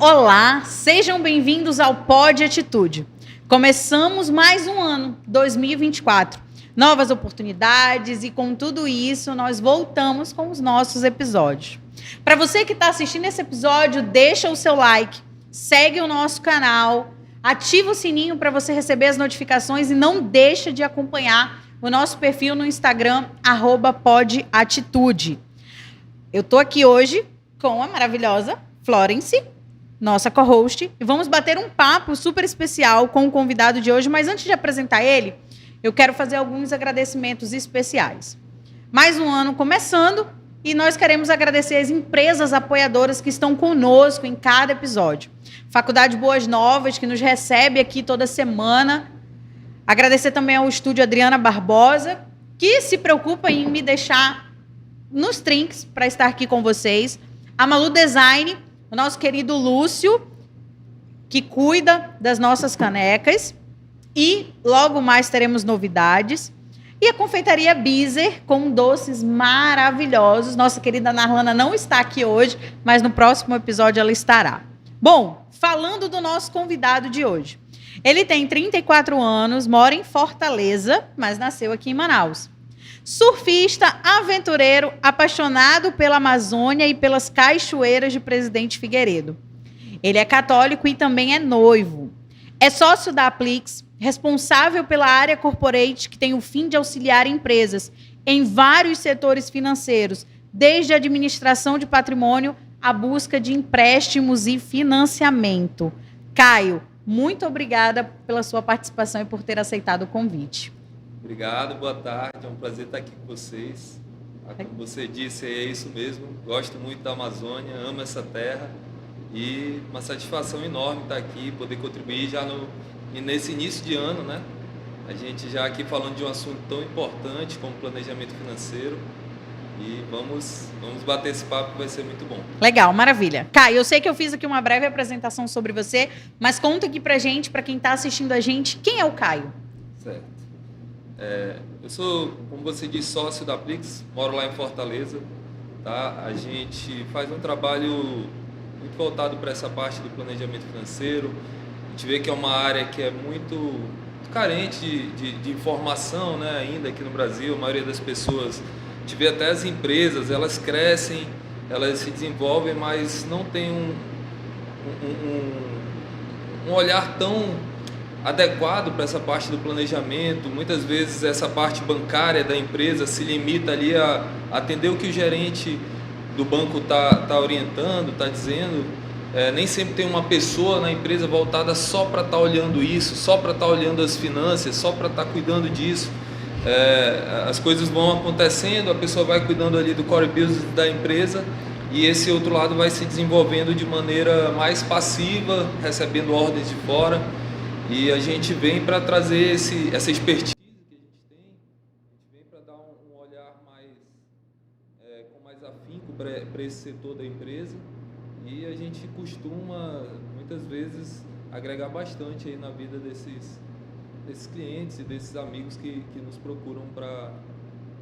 Olá, sejam bem-vindos ao Pod Atitude. Começamos mais um ano, 2024. Novas oportunidades e com tudo isso nós voltamos com os nossos episódios. Para você que está assistindo esse episódio, deixa o seu like, segue o nosso canal, ativa o sininho para você receber as notificações e não deixa de acompanhar o nosso perfil no Instagram, @podatitude. Eu estou aqui hoje com a maravilhosa Florence, nossa co-host, e vamos bater um papo super especial com o convidado de hoje, mas antes de apresentar ele, eu quero fazer alguns agradecimentos especiais. Mais um ano começando e nós queremos agradecer as empresas apoiadoras que estão conosco em cada episódio. Faculdade Boas Novas, que nos recebe aqui toda semana. Agradecer também ao estúdio Adriana Barbosa, que se preocupa em me deixar nos trinks para estar aqui com vocês. A Malu Design, o nosso querido Lúcio, que cuida das nossas canecas. E logo mais teremos novidades. E a Confeitaria Bizer, com doces maravilhosos. Nossa querida Narlana não está aqui hoje, mas no próximo episódio ela estará. Bom, falando do nosso convidado de hoje. Ele tem 34 anos, mora em Fortaleza, mas nasceu aqui em Manaus. Surfista, aventureiro, apaixonado pela Amazônia e pelas cachoeiras de Presidente Figueiredo. Ele é católico e também é noivo. É sócio da Aplix, responsável pela área corporate que tem o fim de auxiliar empresas em vários setores financeiros, desde a administração de patrimônio à busca de empréstimos e financiamento. Caio, muito obrigada pela sua participação e por ter aceitado o convite. Obrigado, boa tarde, é um prazer estar aqui com vocês. Como você disse, é isso mesmo, gosto muito da Amazônia, amo essa terra e uma satisfação enorme estar aqui, poder contribuir já nesse início de ano, né? A gente já aqui falando de um assunto tão importante como planejamento financeiro e vamos bater esse papo que vai ser muito bom. Legal, maravilha. Caio, eu sei que eu fiz aqui uma breve apresentação sobre você, mas conta aqui pra gente, pra quem tá assistindo a gente, quem é o Caio? Certo. Eu sou, como você disse, sócio da Aplix, moro lá em Fortaleza, tá? A gente faz um trabalho muito voltado para essa parte do planejamento financeiro. A gente vê que é uma área que é muito carente de informação, né? Ainda aqui no Brasil, a maioria das pessoas, a gente vê até as empresas, elas crescem, elas se desenvolvem, mas não tem um olhar tão adequado para essa parte do planejamento. Muitas vezes essa parte bancária da empresa se limita ali a atender o que o gerente do banco está orientando, está dizendo. Nem sempre tem uma pessoa na empresa voltada só para estar olhando isso, só para estar olhando as finanças, só para estar cuidando disso. As coisas vão acontecendo, a pessoa vai cuidando ali do core business da empresa e esse outro lado vai se desenvolvendo de maneira mais passiva, recebendo ordens de fora. E a gente vem para trazer essa expertise que a gente tem, a gente vem para dar um olhar com mais afinco para esse setor da empresa e a gente costuma, muitas vezes, agregar bastante aí na vida desses clientes e desses amigos que nos procuram para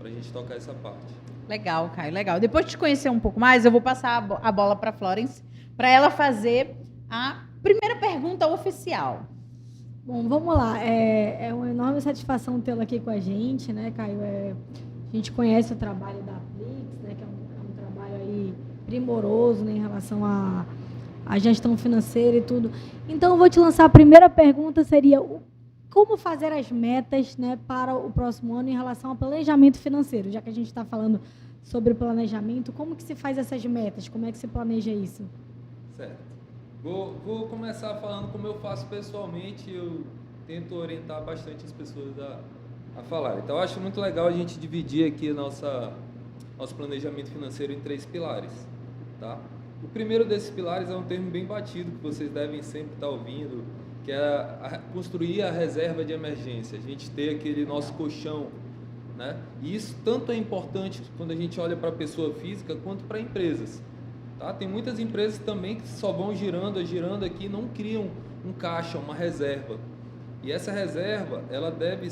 a gente tocar essa parte. Legal, Caio, legal. Depois de te conhecer um pouco mais, eu vou passar a bola para a Florence, para ela fazer a primeira pergunta oficial. Bom, vamos lá. É uma enorme satisfação tê-lo aqui com a gente, né, Caio? A gente conhece o trabalho da Aplix, né, que é um trabalho aí primoroso, né, em relação à gestão financeira e tudo. Então, eu vou te lançar a primeira pergunta, seria como fazer as metas, né, para o próximo ano em relação ao planejamento financeiro? Já que a gente está falando sobre planejamento, como que se faz essas metas? Como é que se planeja isso? Certo. Vou começar falando como eu faço pessoalmente, eu tento orientar bastante as pessoas a falar. Então, eu acho muito legal a gente dividir aqui nosso planejamento financeiro em 3 pilares. Tá? O primeiro desses pilares é um termo bem batido, que vocês devem sempre estar ouvindo, que é construir a reserva de emergência, a gente ter aquele nosso colchão. Né? E isso tanto é importante quando a gente olha para a pessoa física, quanto para empresas. Tá? Tem muitas empresas também que só vão girando aqui e não criam um caixa, uma reserva. E essa reserva, ela deve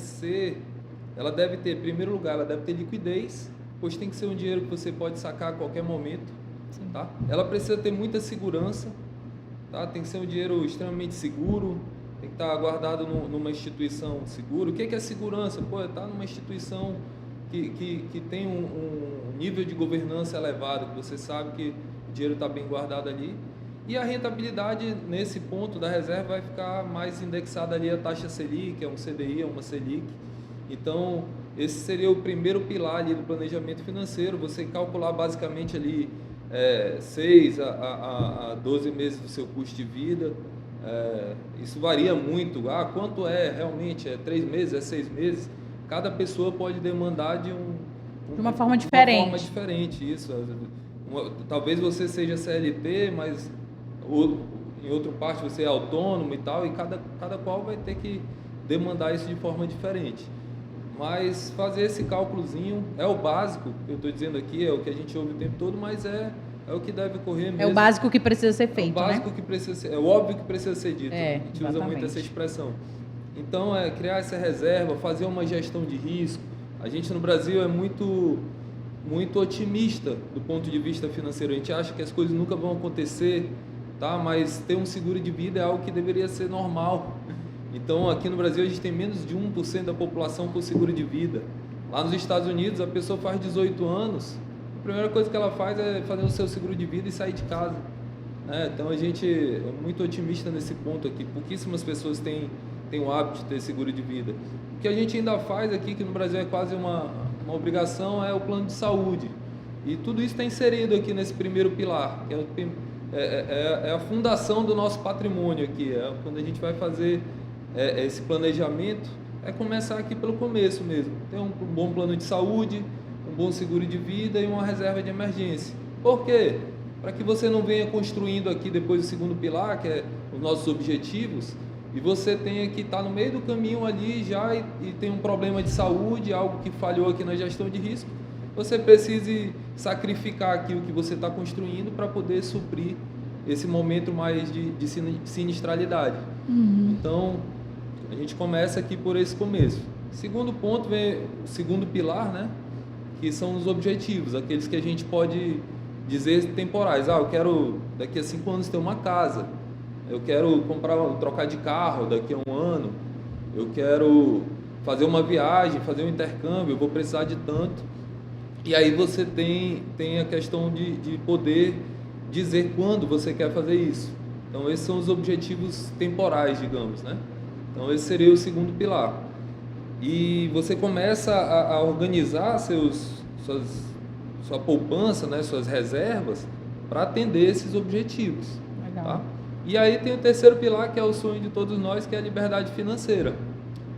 ter, em primeiro lugar, ela deve ter liquidez, pois tem que ser um dinheiro que você pode sacar a qualquer momento. Tá? Ela precisa ter muita segurança, tá? Tem que ser um dinheiro extremamente seguro, tem que estar guardado numa instituição segura. O que é segurança? Pô, tá numa instituição que tem um nível de governança elevado, que você sabe que o dinheiro está bem guardado ali. E a rentabilidade, nesse ponto da reserva, vai ficar mais indexada ali a taxa Selic, é um CDI, é uma Selic. Então, esse seria o primeiro pilar ali do planejamento financeiro, você calcular basicamente ali 6 a 12 meses do seu custo de vida. Isso varia muito. Quanto é realmente? É 3 meses? É 6 meses? Cada pessoa pode demandar de uma forma diferente. Uma forma diferente, isso. Talvez você seja CLT, mas em outra parte você é autônomo e tal, e cada qual vai ter que demandar isso de forma diferente. Mas fazer esse cálculozinho é o básico, que eu estou dizendo aqui, é o que a gente ouve o tempo todo, mas é o que deve ocorrer mesmo. É o básico que precisa ser feito, né? É o básico que precisa ser, é o óbvio que precisa ser dito. A gente usa muito essa expressão. Então, criar essa reserva, fazer uma gestão de risco. A gente no Brasil é muito otimista do ponto de vista financeiro. A gente acha que as coisas nunca vão acontecer, tá? Mas ter um seguro de vida é algo que deveria ser normal. Então, aqui no Brasil, a gente tem menos de 1% da população com seguro de vida. Lá nos Estados Unidos, a pessoa faz 18 anos, a primeira coisa que ela faz é fazer o seu seguro de vida e sair de casa. Então, a gente é muito otimista nesse ponto aqui. Pouquíssimas pessoas têm o hábito de ter seguro de vida. O que a gente ainda faz aqui, que no Brasil é quase uma obrigação, é o plano de saúde. E tudo isso está inserido aqui nesse primeiro pilar, que é a fundação do nosso patrimônio aqui. Quando a gente vai fazer esse planejamento, começar aqui pelo começo mesmo. Ter um bom plano de saúde, um bom seguro de vida e uma reserva de emergência. Por quê? Para que você não venha construindo aqui depois o segundo pilar, que é os nossos objetivos, e você tenha que estar no meio do caminho ali já e tem um problema de saúde, algo que falhou aqui na gestão de risco, você precise sacrificar aqui o que você está construindo para poder suprir esse momento mais de sinistralidade. Então, a gente começa aqui por esse começo. Segundo ponto vem o segundo pilar, né? Que são os objetivos, aqueles que a gente pode dizer temporais. Eu quero daqui a 5 anos ter uma casa, eu quero trocar de carro daqui a 1 ano, eu quero fazer uma viagem, fazer um intercâmbio, eu vou precisar de tanto. E aí você tem a questão de poder dizer quando você quer fazer isso. Então, esses são os objetivos temporais, digamos, né? Então, esse seria o segundo pilar. E você começa a organizar sua poupança, né, suas reservas, para atender esses objetivos. Legal. Tá? E aí tem o terceiro pilar, que é o sonho de todos nós, que é a liberdade financeira.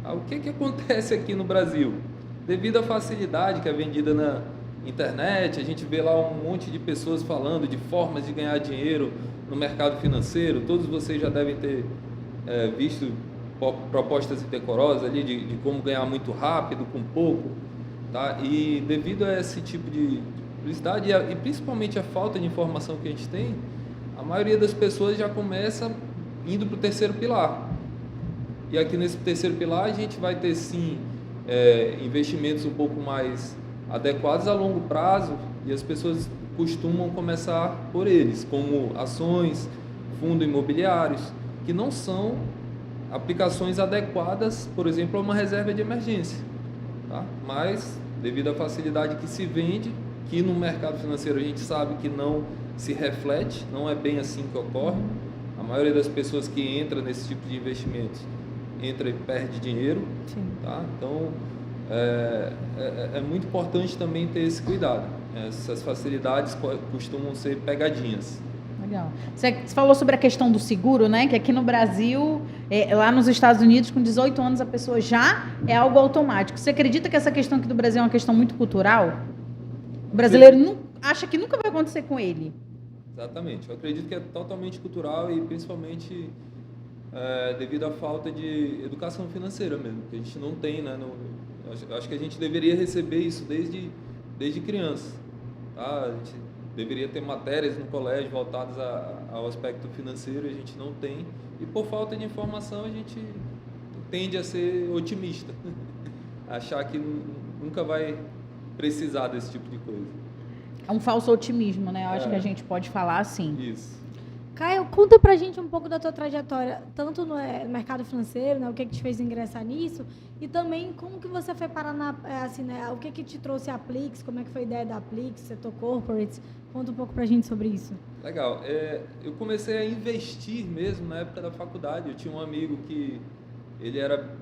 O que acontece aqui no Brasil? Devido à facilidade que é vendida na internet, a gente vê lá um monte de pessoas falando de formas de ganhar dinheiro no mercado financeiro. Todos vocês já devem ter visto propostas indecorosas ali de como ganhar muito rápido, com pouco. Tá? E devido a esse tipo de publicidade e principalmente a falta de informação que a gente tem, a maioria das pessoas já começa indo para o terceiro pilar. E aqui nesse terceiro pilar a gente vai ter sim investimentos um pouco mais adequados a longo prazo, e as pessoas costumam começar por eles, como ações, fundos imobiliários, que não são aplicações adequadas, por exemplo, a uma reserva de emergência. Tá? Mas, devido à facilidade que se vende, que no mercado financeiro a gente sabe que não se reflete, não é bem assim que ocorre. A maioria das pessoas que entra nesse tipo de investimentos entra e perde dinheiro. Sim. Tá? Então, é muito importante também ter esse cuidado. Essas facilidades costumam ser pegadinhas. Legal. Você falou sobre a questão do seguro, né? Que aqui no Brasil, lá nos Estados Unidos, com 18 anos, a pessoa já é algo automático. Você acredita que essa questão aqui do Brasil é uma questão muito cultural? O brasileiro acha que nunca vai acontecer com ele. Exatamente. Eu acredito que é totalmente cultural e principalmente devido à falta de educação financeira mesmo, que a gente não tem, né? Acho que a gente deveria receber isso desde criança. Tá? A gente deveria ter matérias no colégio voltadas ao aspecto financeiro, a gente não tem. E por falta de informação a gente tende a ser otimista, achar que nunca vai precisar desse tipo de coisa. É um falso otimismo, né? Eu acho que a gente pode falar assim. Isso. Caio, conta pra gente um pouco da tua trajetória, tanto no mercado financeiro, né, o que te fez ingressar nisso, e também como que você foi parar assim, né, o que te trouxe a Aplix, como é que foi a ideia da Aplix, setor corporate, conta um pouco pra gente sobre isso. Legal. Eu comecei a investir mesmo na época da faculdade. Eu tinha um amigo que ele era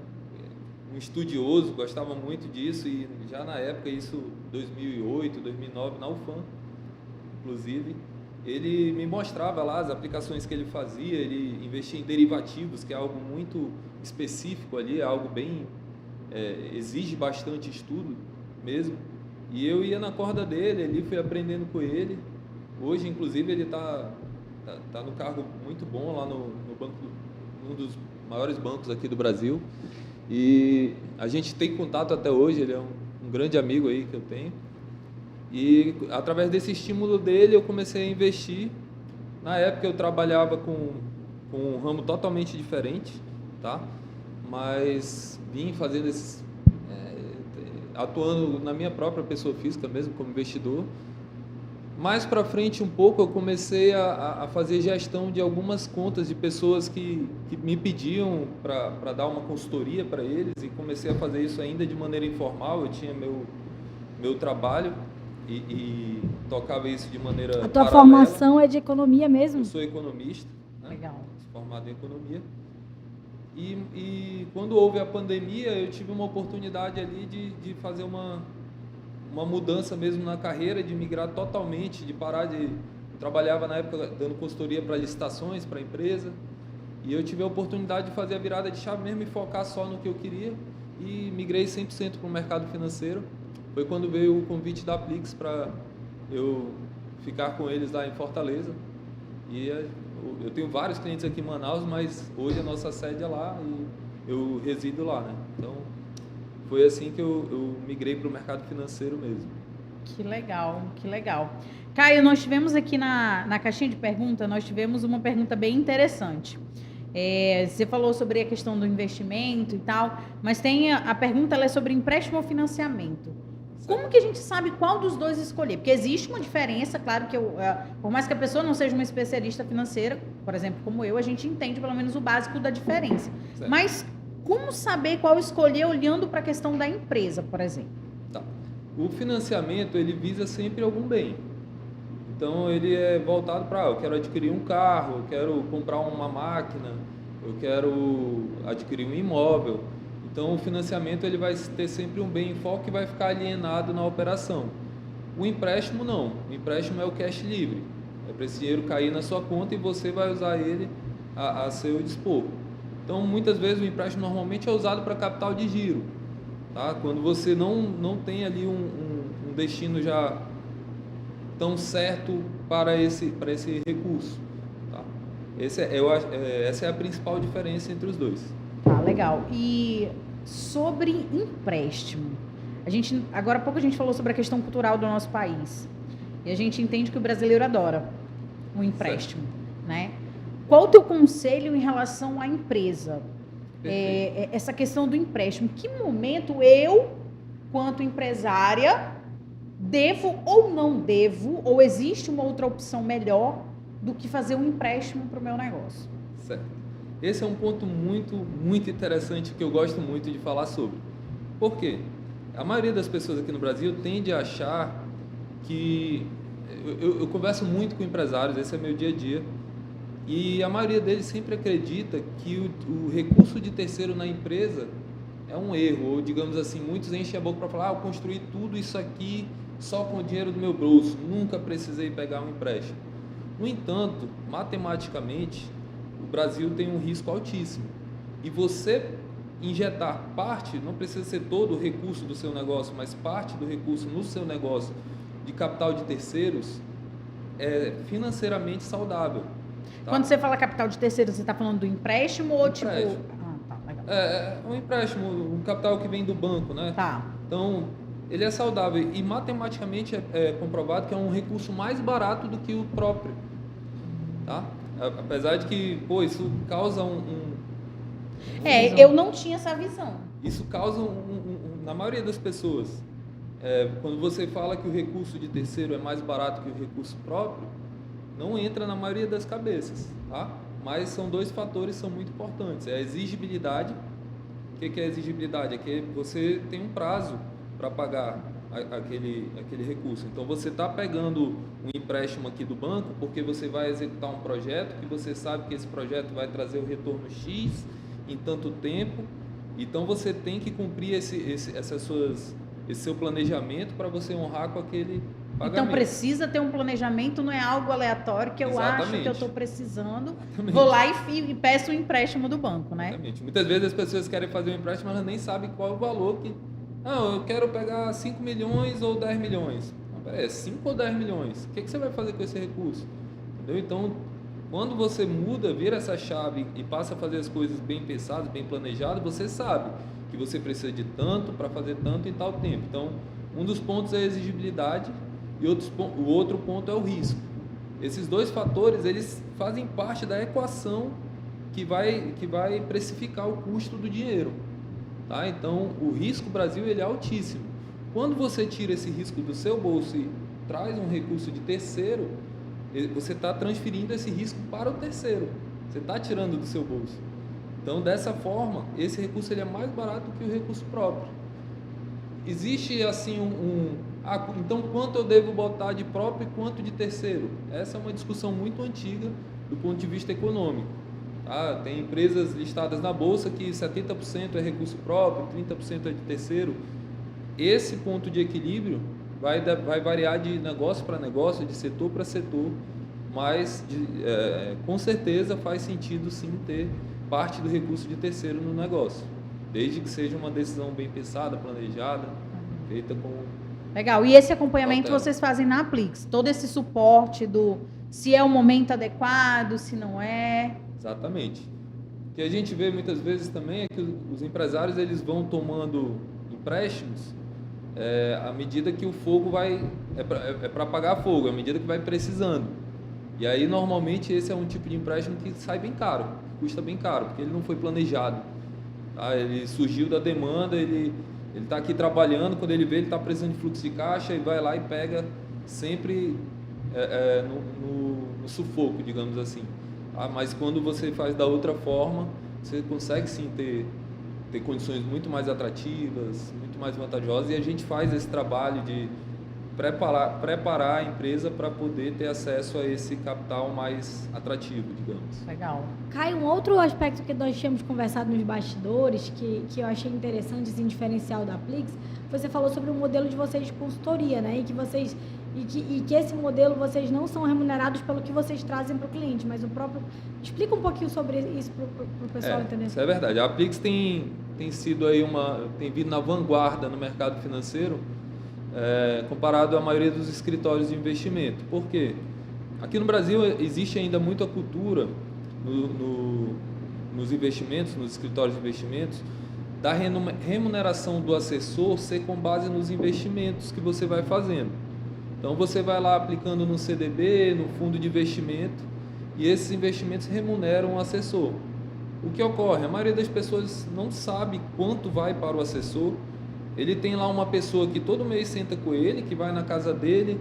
um estudioso, gostava muito disso, e já na época, isso 2008, 2009, na UFAM, inclusive, ele me mostrava lá as aplicações que ele fazia. Ele investia em derivativos, que é algo muito específico ali, é algo bem... exige bastante estudo mesmo. E eu ia na corda dele, ali fui aprendendo com ele. Hoje, inclusive, ele tá no cargo muito bom lá no banco, um dos maiores bancos aqui do Brasil. E a gente tem contato até hoje, ele é um grande amigo aí que eu tenho. E através desse estímulo dele eu comecei a investir. Na época eu trabalhava com um ramo totalmente diferente, tá? Mas vim fazendo atuando na minha própria pessoa física mesmo, como investidor. Mais para frente um pouco eu comecei a fazer gestão de algumas contas de pessoas que me pediam para dar uma consultoria para eles, e comecei a fazer isso ainda de maneira informal. Eu tinha meu trabalho e tocava isso de maneira A tua paralela. formação é de economia mesmo? Eu sou economista, né? Legal. Formado em economia. E quando houve a pandemia, eu tive uma oportunidade ali de fazer uma mudança mesmo na carreira, de migrar totalmente, de parar de... Eu trabalhava na época dando consultoria para licitações, para empresa, e eu tive a oportunidade de fazer a virada de chave mesmo e focar só no que eu queria, e migrei 100% para o mercado financeiro. Foi quando veio o convite da Aplix para eu ficar com eles lá em Fortaleza. E eu tenho vários clientes aqui em Manaus, mas hoje a nossa sede é lá e eu resido lá, né? Então, foi assim que eu migrei para o mercado financeiro mesmo. Que legal, que legal. Caio, nós tivemos aqui na caixinha de pergunta, nós tivemos uma pergunta bem interessante. Você falou sobre a questão do investimento e tal, mas tem a pergunta, ela é sobre empréstimo ou financiamento. Como que a gente sabe qual dos dois escolher? Porque existe uma diferença, claro que por mais que a pessoa não seja uma especialista financeira, por exemplo, como eu, a gente entende pelo menos o básico da diferença. Certo. Mas como saber qual escolher olhando para a questão da empresa, por exemplo? Tá. O financiamento, ele visa sempre algum bem. Então, ele é voltado para, eu quero adquirir um carro, eu quero comprar uma máquina, eu quero adquirir um imóvel. Então, o financiamento ele vai ter sempre um bem em foco que vai ficar alienado na operação. O empréstimo não. O empréstimo é o cash livre. É para esse dinheiro cair na sua conta e você vai usar ele a seu dispor. Então, muitas vezes o empréstimo normalmente é usado para capital de giro, tá? Quando você não tem ali um destino já tão certo para esse recurso, tá? Essa é a principal diferença entre os dois. Tá, legal. E sobre empréstimo, agora há pouco a gente falou sobre a questão cultural do nosso país. E a gente entende que o brasileiro adora o empréstimo, né? Qual o teu conselho em relação à empresa? Essa questão do empréstimo. Que momento eu, quanto empresária, devo ou não devo, ou existe uma outra opção melhor do que fazer um empréstimo para o meu negócio? Certo. Esse é um ponto muito, muito interessante que eu gosto muito de falar sobre. Por quê? A maioria das pessoas aqui no Brasil tende a achar que... Eu converso muito com empresários, esse é meu dia a dia, e a maioria deles sempre acredita que o recurso de terceiro na empresa é um erro, ou digamos assim, muitos enchem a boca para falar, eu construí tudo isso aqui só com o dinheiro do meu bolso, nunca precisei pegar um empréstimo. No entanto, matematicamente, o Brasil tem um risco altíssimo. E você injetar parte, não precisa ser todo o recurso do seu negócio, mas parte do recurso no seu negócio de capital de terceiros é financeiramente saudável. Tá? Quando você fala capital de terceiros, você está falando do empréstimo ou Empréstimo. tipo... Ah, tá, legal. É um empréstimo, um capital que vem do banco, né? Tá. Então, ele é saudável e matematicamente é comprovado que é um recurso mais barato do que o próprio. Tá? Apesar de que, isso causa eu não tinha essa visão. Isso causa, na maioria das pessoas, quando você fala que o recurso de terceiro é mais barato que o recurso próprio, não entra na maioria das cabeças, tá? Mas são dois fatores que são muito importantes. É a exigibilidade. O que é a exigibilidade? É que você tem um prazo para pagar aquele recurso. Então, você está pegando um empréstimo aqui do banco porque você vai executar um projeto que você sabe que esse projeto vai trazer o retorno X em tanto tempo. Então, você tem que cumprir esse seu planejamento para você honrar com aquele pagamento. Então, precisa ter um planejamento, não é algo aleatório que eu acho que eu estou precisando. Exatamente. Vou lá e peço um empréstimo do banco, né? Exatamente. Muitas vezes as pessoas querem fazer um empréstimo, mas elas nem sabem qual é o valor que... Não, eu quero pegar 5 milhões ou 10 milhões. Não, peraí, 5 ou 10 milhões? O que você vai fazer com esse recurso? Entendeu? Então, quando você muda, vira essa chave e passa a fazer as coisas bem pensadas, bem planejadas, você sabe que você precisa de tanto para fazer tanto em tal tempo. Então, um dos pontos é a exigibilidade e o outro ponto é o risco. Esses dois fatores, eles fazem parte da equação que vai precificar o custo do dinheiro. Tá? Então, o risco Brasil ele é altíssimo. Quando você tira esse risco do seu bolso e traz um recurso de terceiro, você está transferindo esse risco para o terceiro. Você está tirando do seu bolso. Então, dessa forma, esse recurso ele é mais barato que o recurso próprio. Existe assim então quanto eu devo botar de próprio e quanto de terceiro? Essa é uma discussão muito antiga do ponto de vista econômico. Tá? Tem empresas listadas na bolsa que 70% é recurso próprio, 30% é de terceiro. Esse ponto de equilíbrio vai variar de negócio para negócio, de setor para setor, mas com certeza faz sentido sim ter parte do recurso de terceiro no negócio, desde que seja uma decisão bem pensada, planejada, feita com... Legal. E esse acompanhamento cautela. vocês fazem na Aplix? Todo esse suporte do se é o momento adequado, se não é... Exatamente. O que a gente vê muitas vezes também é que os empresários eles vão tomando empréstimos à medida que o fogo vai... É para apagar fogo, à medida que vai precisando. E aí, normalmente, esse é um tipo de empréstimo que sai bem caro, custa bem caro, porque ele não foi planejado. Tá? Ele surgiu da demanda, ele está aqui trabalhando, quando ele vê, ele está precisando de fluxo de caixa e vai lá e pega sempre no sufoco, digamos assim. Tá? Mas quando você faz da outra forma, você consegue sim ter condições muito mais atrativas, muito mais vantajosas, e a gente faz esse trabalho de preparar a empresa para poder ter acesso a esse capital mais atrativo, digamos. Legal. Caio, um outro aspecto que nós tínhamos conversado nos bastidores, que eu achei interessante, assim, diferencial da Aplix, você falou sobre o modelo de vocês de consultoria, né? E que esse modelo vocês não são remunerados pelo que vocês trazem para o cliente, mas o próprio... Explica um pouquinho sobre isso para o pessoal entender. Isso é verdade. A Aplix tem sido aí tem vindo na vanguarda no mercado financeiro, comparado à maioria dos escritórios de investimento. Por quê? Aqui no Brasil existe ainda muita cultura nos investimentos, nos escritórios de investimentos, da remuneração do assessor ser com base nos investimentos que você vai fazendo. Então você vai lá aplicando no CDB, no fundo de investimento, e esses investimentos remuneram o assessor. O que ocorre? A maioria das pessoas não sabe quanto vai para o assessor. Ele tem lá uma pessoa que todo mês senta com ele, que vai na casa dele,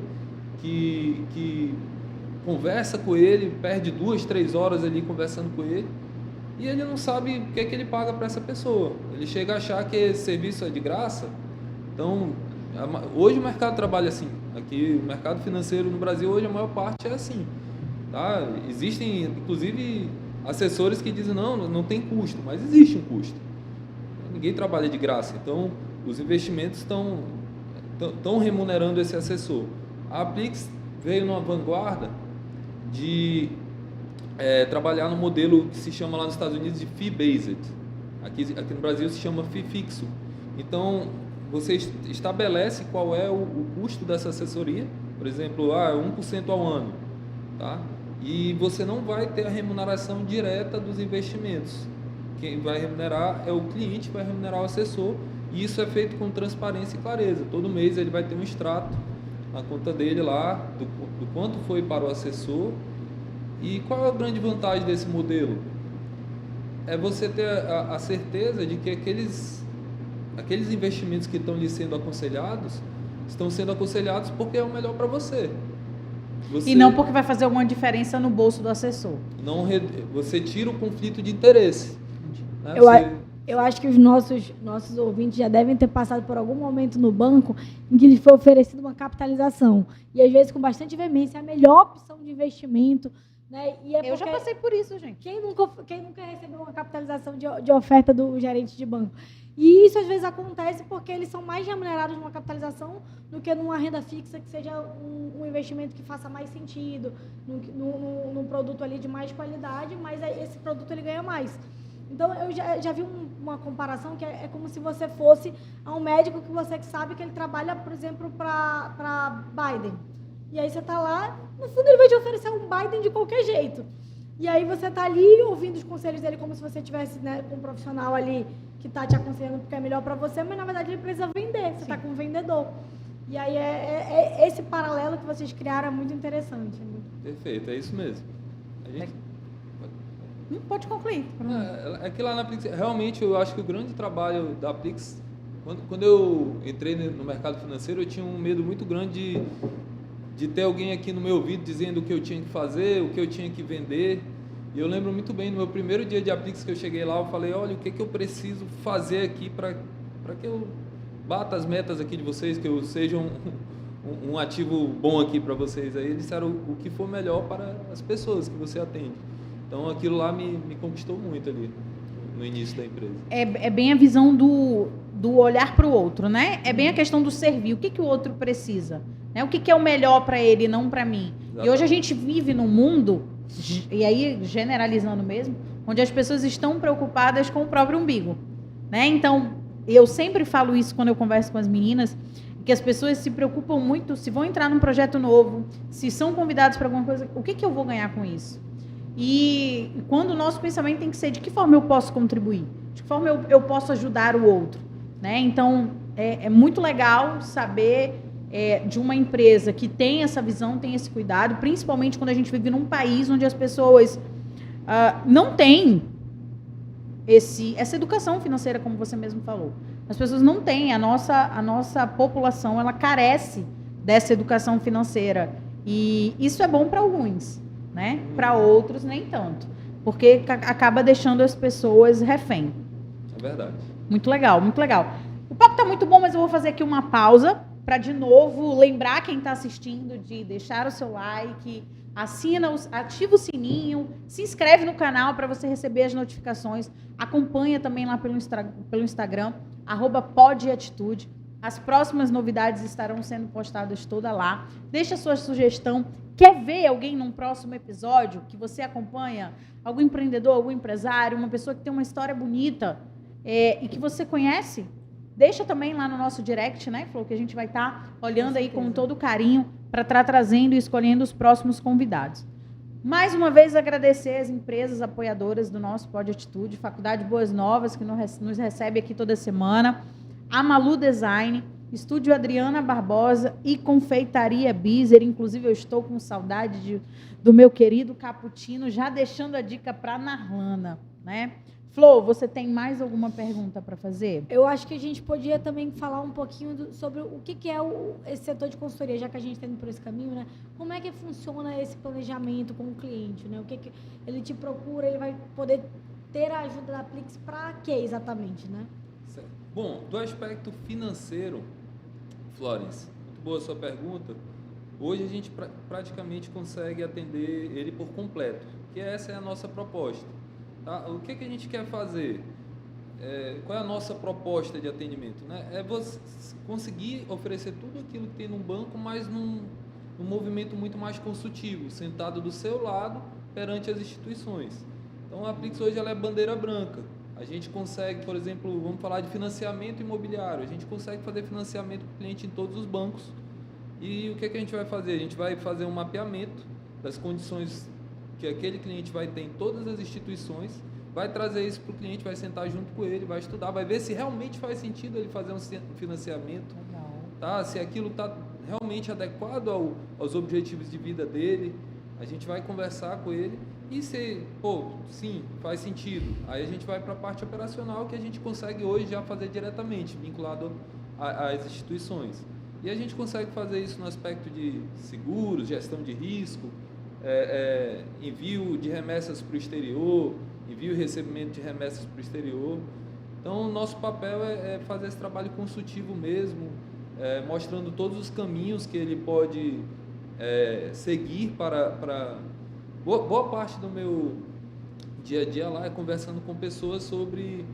que conversa com ele, perde 2, 3 horas ali conversando com ele, e ele não sabe o que é que ele paga para essa pessoa. Ele chega a achar que esse serviço é de graça. Então, hoje o mercado trabalha assim. Aqui, o mercado financeiro no Brasil, hoje a maior parte é assim. Tá? Existem, inclusive, assessores que dizem, não tem custo, mas existe um custo. Ninguém trabalha de graça. Então, os investimentos estão remunerando esse assessor. A Aplix veio numa vanguarda de trabalhar no modelo que se chama lá nos Estados Unidos de fee-based. Aqui no Brasil se chama fee fixo. Então, você estabelece qual é o custo dessa assessoria. Por exemplo, 1% ao ano. Tá? E você não vai ter a remuneração direta dos investimentos. Quem vai remunerar é o cliente, vai remunerar o assessor. E isso é feito com transparência e clareza. Todo mês ele vai ter um extrato na conta dele lá, do quanto foi para o assessor. E qual é a grande vantagem desse modelo? É você ter a certeza de que aqueles investimentos que estão lhe sendo aconselhados, estão sendo aconselhados porque é o melhor para você. E não porque vai fazer alguma diferença no bolso do assessor. Você tira o conflito de interesse. Né? Eu acho que os nossos ouvintes já devem ter passado por algum momento no banco em que lhes foi oferecida uma capitalização. E, às vezes, com bastante veemência, a melhor opção de investimento. Né? Eu já passei por isso, gente. Quem nunca recebeu uma capitalização de oferta do gerente de banco? E isso, às vezes, acontece porque eles são mais remunerados numa capitalização do que numa renda fixa, que seja um investimento que faça mais sentido, num produto ali de mais qualidade, mas esse produto ele ganha mais. Então, eu já vi uma comparação que é como se você fosse a um médico que você sabe que ele trabalha, por exemplo, para Biden. E aí você está lá, no fundo ele vai te oferecer um Biden de qualquer jeito. E aí você está ali ouvindo os conselhos dele como se você estivesse, né, com um profissional ali que está te aconselhando porque é melhor para você, mas na verdade ele precisa vender, você está com um vendedor. E aí esse paralelo que vocês criaram é muito interessante. Né? Perfeito, é isso mesmo. Pode concluir. É que lá na Aplix, realmente eu acho que o grande trabalho da Aplix, quando eu entrei no mercado financeiro, eu tinha um medo muito grande de ter alguém aqui no meu ouvido dizendo o que eu tinha que fazer, o que eu tinha que vender. E eu lembro muito bem, no meu primeiro dia de Aplix que eu cheguei lá, eu falei, olha, o que eu preciso fazer aqui para que eu bata as metas aqui de vocês, que eu seja um ativo bom aqui para vocês. Aí eles disseram o que for melhor para as pessoas que você atende. Então aquilo lá me conquistou muito ali no início da empresa. É bem a visão do olhar para o outro, né? É bem a questão do servir. O que o outro precisa? Né? O que é o melhor para ele, não para mim? Exatamente. E hoje a gente vive num mundo, e aí generalizando mesmo, onde as pessoas estão preocupadas com o próprio umbigo. Né? Então, eu sempre falo isso quando eu converso com as meninas, que as pessoas se preocupam muito se vão entrar num projeto novo, se são convidados para alguma coisa, o que eu vou ganhar com isso? E quando o nosso pensamento tem que ser de que forma eu posso contribuir, de que forma eu posso ajudar o outro. Né? Então, é muito legal saber de uma empresa que tem essa visão, tem esse cuidado, principalmente quando a gente vive num país onde as pessoas não têm essa educação financeira, como você mesmo falou. As pessoas não têm, a nossa população, ela carece dessa educação financeira. E isso é bom para alguns, né? Para outros, nem tanto. Porque acaba deixando as pessoas refém. É verdade. Muito legal, muito legal. O papo está muito bom, mas eu vou fazer aqui uma pausa para, de novo, lembrar quem está assistindo de deixar o seu like, ativa o sininho, se inscreve no canal para você receber as notificações, acompanha também lá pelo Instagram, @podatitude. As próximas novidades estarão sendo postadas toda lá. Deixa a sua sugestão. Quer ver alguém num próximo episódio que você acompanha? Algum empreendedor, algum empresário, uma pessoa que tem uma história bonita e que você conhece? Deixa também lá no nosso direct, né, Flor, que a gente vai estar olhando aí com todo carinho para estar trazendo e escolhendo os próximos convidados. Mais uma vez, agradecer as empresas apoiadoras do nosso Pod Atitude, Faculdade Boas Novas, que nos recebe aqui toda semana, a Malu Design, Estúdio Adriana Barbosa e Confeitaria Bizer. Inclusive, eu estou com saudade do meu querido cappuccino, já deixando a dica para a Narlana, né? Flor, você tem mais alguma pergunta para fazer? Eu acho que a gente podia também falar um pouquinho sobre o que é esse setor de consultoria, já que a gente está indo por esse caminho, né? Como é que funciona esse planejamento com o cliente, né? O que ele te procura, ele vai poder ter a ajuda da Aplix para quê exatamente, né? Certo. Bom, do aspecto financeiro, Florence, muito boa a sua pergunta. Hoje a gente praticamente consegue atender ele por completo, que essa é a nossa proposta. Tá? O que a gente quer fazer? Qual é a nossa proposta de atendimento? Né? É você conseguir oferecer tudo aquilo que tem no banco, mas num movimento muito mais consultivo, sentado do seu lado perante as instituições. Então a Aplix hoje ela é bandeira branca. A gente consegue, por exemplo, vamos falar de financiamento imobiliário, a gente consegue fazer financiamento para o cliente em todos os bancos. E o que a gente vai fazer? A gente vai fazer um mapeamento das condições que aquele cliente vai ter em todas as instituições, vai trazer isso para o cliente, vai sentar junto com ele, vai estudar, vai ver se realmente faz sentido ele fazer um financiamento, tá? Se aquilo está realmente adequado aos objetivos de vida dele. A gente vai conversar com ele e se, sim, faz sentido. Aí a gente vai para a parte operacional que a gente consegue hoje já fazer diretamente, vinculado às instituições. E a gente consegue fazer isso no aspecto de seguros, gestão de risco, envio de remessas para o exterior, envio e recebimento de remessas para o exterior. Então, o nosso papel é fazer esse trabalho consultivo mesmo, mostrando todos os caminhos que ele pode seguir para... Boa parte do meu dia a dia lá é conversando com pessoas sobre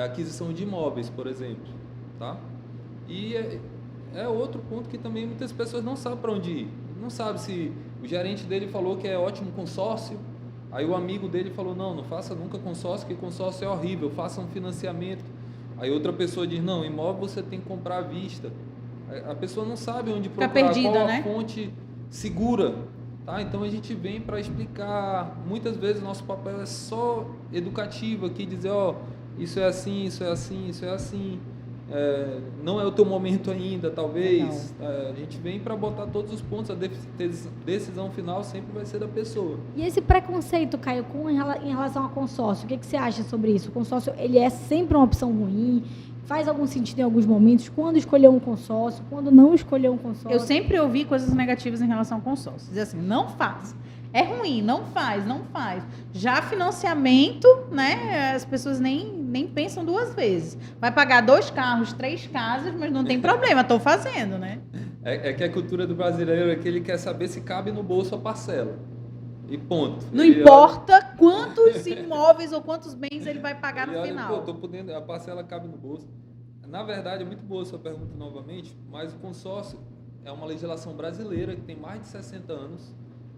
aquisição de imóveis, por exemplo, tá? E é outro ponto que também muitas pessoas não sabem para onde ir. Não sabe se o gerente dele falou que é ótimo consórcio, aí o amigo dele falou, não faça nunca consórcio, porque consórcio é horrível, faça um financiamento. Aí outra pessoa diz, não, imóvel você tem que comprar à vista. A pessoa não sabe onde procurar, perdida, qual né? a fonte segura. Tá? Então a gente vem para explicar. Muitas vezes o nosso papel é só educativo aqui, dizer, isso é assim, isso é assim, isso é assim. Não é o teu momento ainda, talvez. A gente vem para botar todos os pontos, a decisão final sempre vai ser da pessoa. E esse preconceito, Caio, em relação ao consórcio, o que você acha sobre isso? O consórcio, ele é sempre uma opção ruim? Faz algum sentido em alguns momentos? Quando escolher um consórcio? Quando não escolher um consórcio? Eu sempre ouvi coisas negativas em relação ao consórcio. Dizer assim, não faz. É ruim, não faz. Já financiamento, né? As pessoas nem pensam duas vezes. Vai pagar 2 carros, 3 casas, mas não tem problema, estou fazendo, né? É que a cultura do brasileiro é que ele quer saber se cabe no bolso a parcela. E ponto. Não importa quantos imóveis ou quantos bens ele vai pagar no final. A parcela cabe no bolso. Na verdade, é muito boa a sua pergunta novamente, mas o consórcio é uma legislação brasileira que tem mais de 60 anos.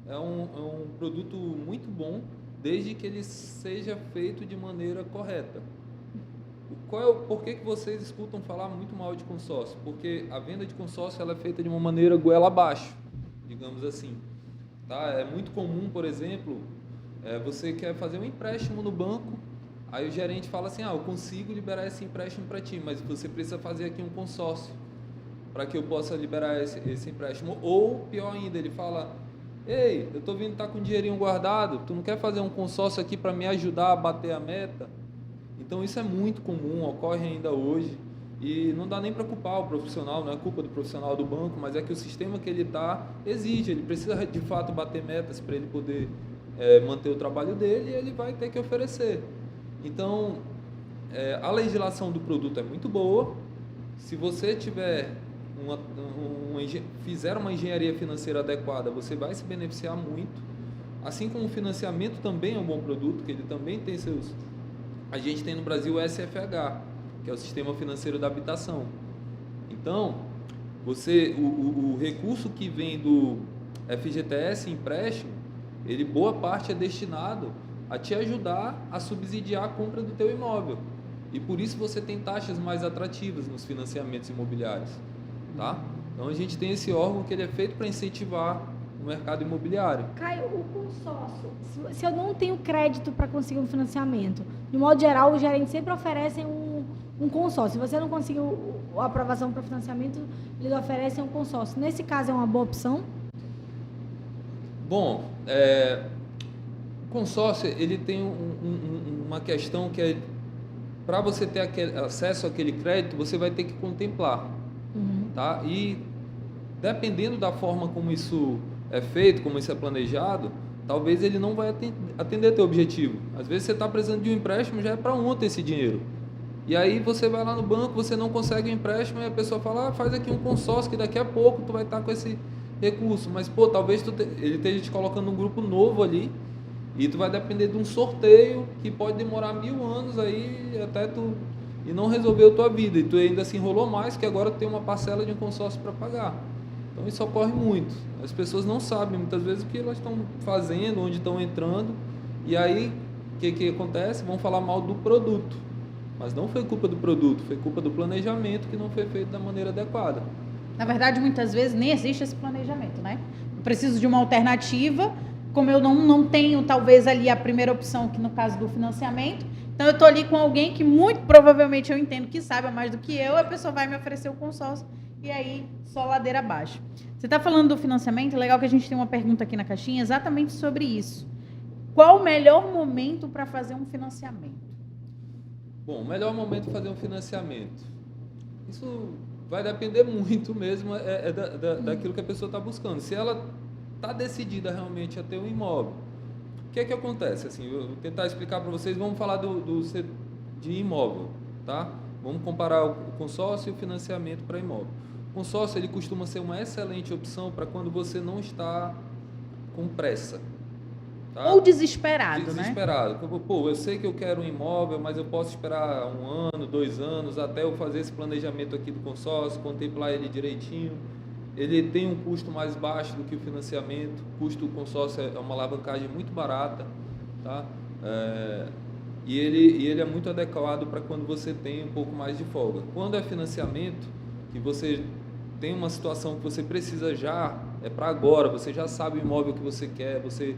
É um produto muito bom, desde que ele seja feito de maneira correta. Por que vocês escutam falar muito mal de consórcio? Porque a venda de consórcio ela é feita de uma maneira goela abaixo, digamos assim. Tá? É muito comum, por exemplo, você quer fazer um empréstimo no banco, aí o gerente fala assim, eu consigo liberar esse empréstimo para ti, mas você precisa fazer aqui um consórcio para que eu possa liberar esse empréstimo. Ou, pior ainda, ele fala, ei, eu estou vindo estar com um dinheirinho guardado, tu não quer fazer um consórcio aqui para me ajudar a bater a meta? Então isso é muito comum, ocorre ainda hoje. E não dá nem para culpar o profissional, não é culpa do profissional do banco, mas é que o sistema que ele está exige, ele precisa de fato bater metas para ele poder manter o trabalho dele e ele vai ter que oferecer. Então, a legislação do produto é muito boa, se você tiver fizer uma engenharia financeira adequada, você vai se beneficiar muito, assim como o financiamento também é um bom produto, que ele também tem seus... A gente tem no Brasil o SFH, que é o Sistema Financeiro da Habitação. Então, o recurso que vem do FGTS empréstimo, boa parte é destinado a te ajudar a subsidiar a compra do teu imóvel. E por isso você tem taxas mais atrativas nos financiamentos imobiliários. Tá? Então, a gente tem esse órgão que ele é feito para incentivar o mercado imobiliário. Caio, o consórcio, se eu não tenho crédito para conseguir um financiamento, de modo geral, os gerentes sempre oferecem um consórcio. Se você não conseguiu a aprovação para o financiamento, eles oferecem um consórcio. Nesse caso, é uma boa opção? Bom, o consórcio ele tem uma questão que para você ter acesso àquele crédito, você vai ter que contemplar. Tá? E dependendo da forma como isso é feito, como isso é planejado, talvez ele não vai atender teu objetivo. Às vezes você está precisando de um empréstimo, já é para ontem esse dinheiro. E aí você vai lá no banco, você não consegue um empréstimo e a pessoa fala, faz aqui um consórcio que daqui a pouco tu vai estar com esse recurso. Mas, talvez ele esteja te colocando um grupo novo ali e tu vai depender de um sorteio que pode demorar 1000 anos aí até tu... E não resolveu a tua vida. E tu ainda se enrolou mais, que agora tu tem uma parcela de um consórcio para pagar. Então isso ocorre muito. As pessoas não sabem muitas vezes o que elas estão fazendo, onde estão entrando. E aí, o que acontece? Vão falar mal do produto. Mas não foi culpa do produto, foi culpa do planejamento que não foi feito da maneira adequada. Na verdade, muitas vezes nem existe esse planejamento, né? Eu preciso de uma alternativa, como eu não tenho, talvez, ali a primeira opção, que no caso do financiamento, então eu estou ali com alguém que muito provavelmente eu entendo que saiba mais do que eu, a pessoa vai me oferecer o consórcio e aí só ladeira abaixo. Você está falando do financiamento, é legal que a gente tem uma pergunta aqui na caixinha exatamente sobre isso. Qual o melhor momento para fazer um financiamento? Bom, o melhor momento de fazer um financiamento. Isso vai depender muito mesmo daquilo que a pessoa está buscando. Se ela está decidida realmente a ter um imóvel, o que é que acontece? Assim, eu vou tentar explicar para vocês, vamos falar de imóvel, tá? Vamos comparar o consórcio e o financiamento para imóvel. O consórcio, ele costuma ser uma excelente opção para quando você não está com pressa. Tá? Ou desesperado, né? Desesperado. Pô, eu sei que eu quero um imóvel, mas eu posso esperar 1 ano, 2 anos, até eu fazer esse planejamento aqui do consórcio, contemplar ele direitinho. Ele tem um custo mais baixo do que o financiamento. O custo do consórcio é uma alavancagem muito barata, tá? E ele é muito adequado para quando você tem um pouco mais de folga. Quando é financiamento, que você tem uma situação que você precisa já, é para agora, você já sabe o imóvel que você quer, você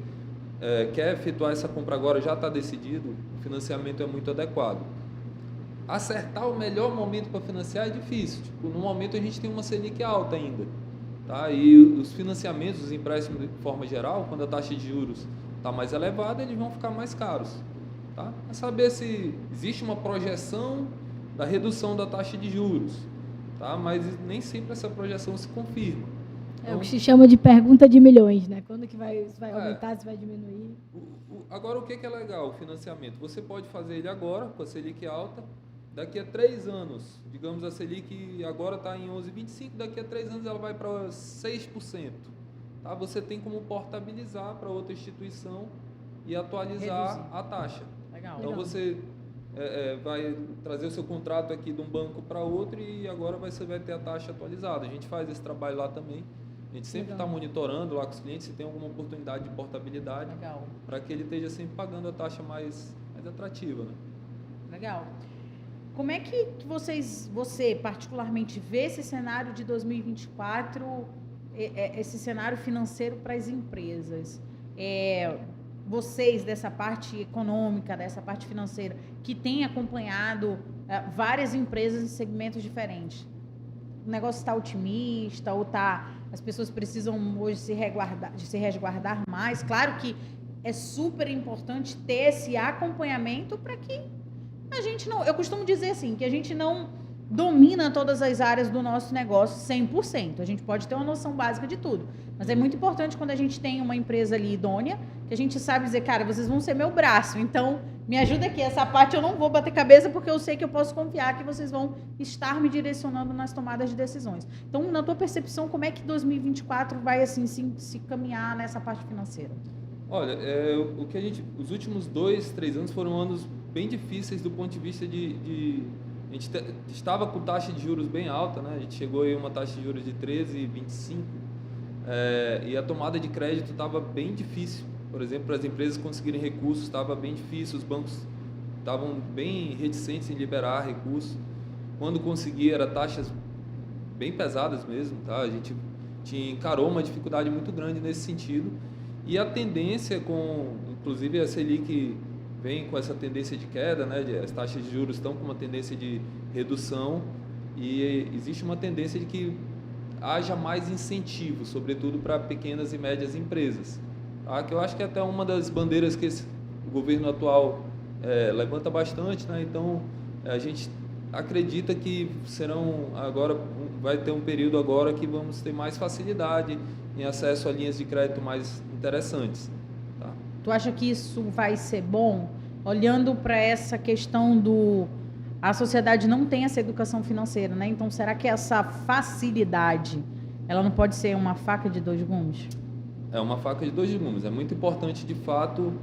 quer efetuar essa compra agora, já está decidido, o financiamento é muito adequado. Acertar o melhor momento para financiar é difícil. Tipo, no momento a gente tem uma Selic alta ainda. Tá? E os financiamentos, os empréstimos de forma geral, quando a taxa de juros está mais elevada, eles vão ficar mais caros. Tá? É saber se existe uma projeção da redução da taxa de juros, tá? Mas nem sempre essa projeção se confirma. É o que se chama de pergunta de milhões, né? Quando que vai aumentar, se vai diminuir? Agora, o que é legal? O financiamento. Você pode fazer ele agora, com a Selic alta, daqui a 3 anos, digamos a Selic agora está em 11,25, daqui a 3 anos ela vai para 6%. Tá? Você tem como portabilizar para outra instituição e atualizar a taxa. Legal. Então você vai trazer o seu contrato aqui de um banco para outro e agora você vai ter a taxa atualizada. A gente faz esse trabalho lá também. A gente sempre está monitorando lá com os clientes se tem alguma oportunidade de portabilidade para que ele esteja sempre pagando a taxa mais atrativa. Né? Legal. Como é que você particularmente vê esse cenário de 2024, esse cenário financeiro para as empresas? Vocês dessa parte econômica, dessa parte financeira, que têm acompanhado várias empresas em segmentos diferentes, o negócio está otimista ou as pessoas precisam hoje se resguardar mais? Claro que é super importante ter esse acompanhamento para que a gente não... Eu costumo dizer assim, que a gente não domina todas as áreas do nosso negócio 100%. A gente pode ter uma noção básica de tudo. Mas é muito importante quando a gente tem uma empresa ali idônea, que a gente sabe dizer, cara, vocês vão ser meu braço, então me ajuda aqui. Essa parte eu não vou bater cabeça porque eu sei que eu posso confiar que vocês vão estar me direcionando nas tomadas de decisões. Então, na tua percepção, como é que 2024 vai assim se caminhar nessa parte financeira? Olha, os últimos 2, 3 anos foram anos bem difíceis do ponto de vista a gente estava com taxa de juros bem alta, né? A gente chegou em uma taxa de juros de 13,25 e a tomada de crédito estava bem difícil. Por exemplo, para as empresas conseguirem recursos estava bem difícil, os bancos estavam bem reticentes em liberar recursos. Quando conseguia, eram taxas bem pesadas mesmo, tá? A gente encarou uma dificuldade muito grande nesse sentido. E a tendência inclusive a Selic vem com essa tendência de queda, né? As taxas de juros estão com uma tendência de redução e existe uma tendência de que haja mais incentivo, sobretudo para pequenas e médias empresas. Tá? Que eu acho que é até uma das bandeiras que o governo atual levanta bastante, né? Então a gente acredita que vai ter um período agora que vamos ter mais facilidade em acesso a linhas de crédito mais interessantes. Tá? Tu acha que isso vai ser bom? Olhando para essa questão a sociedade não tem essa educação financeira, né? Então, será que essa facilidade, ela não pode ser uma faca de 2 gumes? É uma faca de 2 gumes. É muito importante, de fato,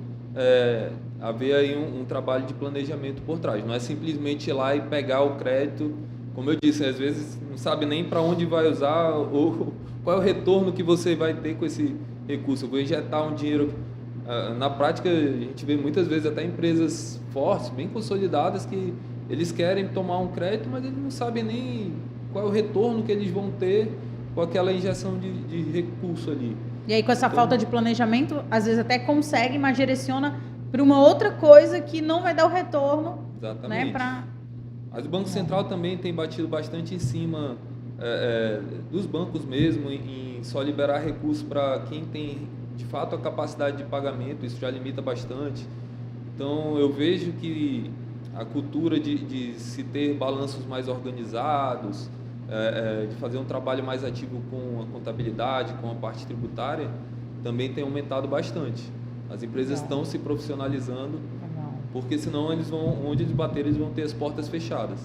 haver aí um trabalho de planejamento por trás. Não é simplesmente ir lá e pegar o crédito. Como eu disse, às vezes não sabe nem para onde vai usar ou qual é o retorno que você vai ter com esse recurso. Eu vou injetar um dinheiro. Na prática, a gente vê muitas vezes até empresas fortes, bem consolidadas, que eles querem tomar um crédito, mas eles não sabem nem qual é o retorno que eles vão ter com aquela injeção de recurso ali. E aí, com essa falta de planejamento, às vezes até consegue, mas direciona para uma outra coisa que não vai dar o retorno. Exatamente. Né, Mas o Banco Central também tem batido bastante em cima dos bancos mesmo, em só liberar recursos para quem tem, de fato, a capacidade de pagamento. Isso já limita bastante. Então, eu vejo que a cultura de se ter balanços mais organizados, de fazer um trabalho mais ativo com a contabilidade, com a parte tributária, também tem aumentado bastante. As empresas estão se profissionalizando, porque senão onde eles baterem, eles vão ter as portas fechadas.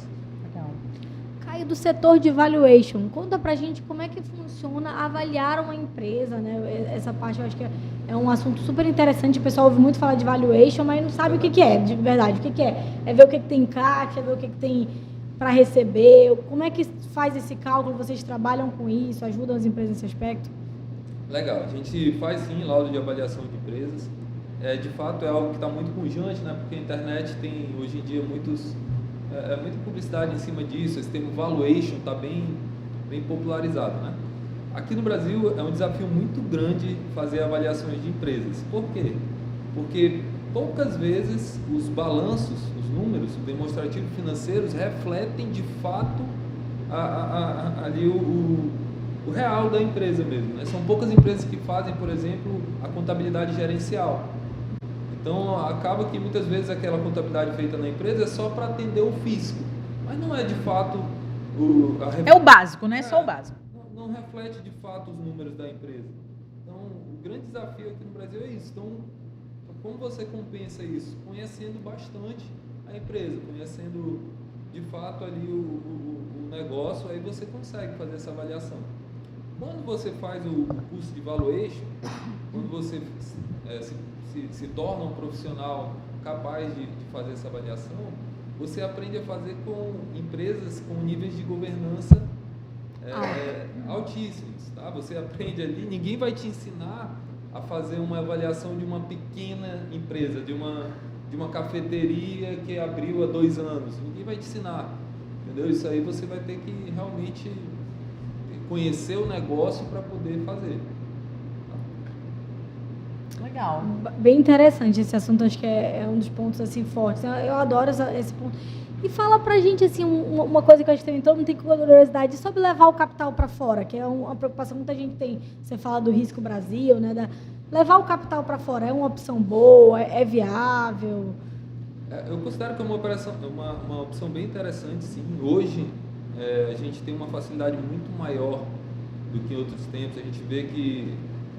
Caio, do setor de valuation, conta pra gente como é que funciona avaliar uma empresa, né? Essa parte eu acho que é um assunto super interessante. O pessoal ouve muito falar de valuation, mas não sabe o que é, de verdade. O que é? É ver o que tem em caixa, é ver o que tem para receber. Como é que faz esse cálculo? Vocês trabalham com isso? Ajudam as empresas nesse aspecto? Legal, a gente faz sim laudo de avaliação de empresas. De fato é algo que está muito pujante, né? Porque a internet tem hoje em dia muita publicidade em cima disso. Esse termo valuation está bem popularizado, né? Aqui no Brasil é um desafio muito grande fazer avaliações de empresas. Por quê? Porque poucas vezes os balanços, os números demonstrativos financeiros refletem de fato ali o real da empresa mesmo, né? São poucas empresas que fazem, por exemplo, a contabilidade gerencial. Então, acaba que muitas vezes aquela contabilidade feita na empresa é só para atender o fisco, mas não é de fato é o básico, né? Só o básico. Não reflete de fato os números da empresa. Então, o grande desafio aqui no Brasil é isso. Então, como você compensa isso? Conhecendo bastante a empresa, conhecendo de fato ali o negócio, aí você consegue fazer essa avaliação. Quando você faz o curso de valuation, quando você se torna um profissional capaz de fazer essa avaliação, você aprende a fazer com empresas com níveis de governança altíssimos, tá? Você aprende ali, ninguém vai te ensinar a fazer uma avaliação de uma pequena empresa, de uma cafeteria que abriu há 2 anos, ninguém vai te ensinar, entendeu? Isso aí você vai ter que realmente conhecer o negócio para poder fazer. Legal. Bem interessante esse assunto, acho que é um dos pontos assim fortes. Eu adoro esse ponto. E fala pra gente assim uma coisa que eu acho que todo mundo tem curiosidade sobre levar o capital para fora, que é uma preocupação que muita gente tem. Você fala do risco Brasil, né? Levar o capital para fora é uma opção boa, é viável? Eu considero que é uma opção bem interessante, sim. Hoje a gente tem uma facilidade muito maior do que em outros tempos. A gente vê que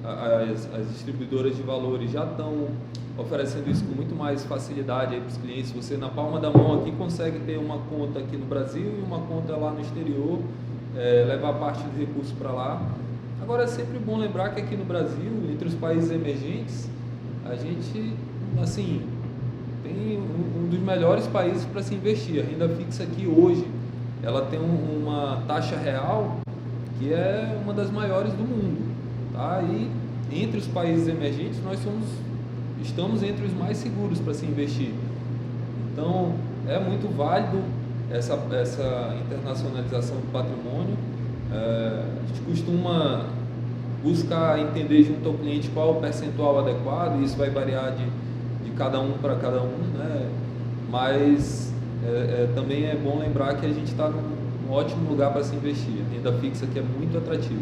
as distribuidoras de valores já estão oferecendo isso com muito mais facilidade para os clientes. Você na palma da mão aqui consegue ter uma conta aqui no Brasil e uma conta lá no exterior, levar parte do recurso para lá. Agora é sempre bom lembrar que aqui no Brasil, entre os países emergentes, a gente assim tem um dos melhores países para se investir. A renda fixa aqui hoje, ela tem uma taxa real que é uma das maiores do mundo, tá? E entre os países emergentes nós estamos entre os mais seguros para se investir. Então é muito válido essa internacionalização do patrimônio. A gente costuma buscar entender junto ao cliente qual o percentual adequado, e isso vai variar de cada um para cada um, né? Mas também é bom lembrar que a gente está num ótimo lugar para se investir. A renda fixa aqui é muito atrativa.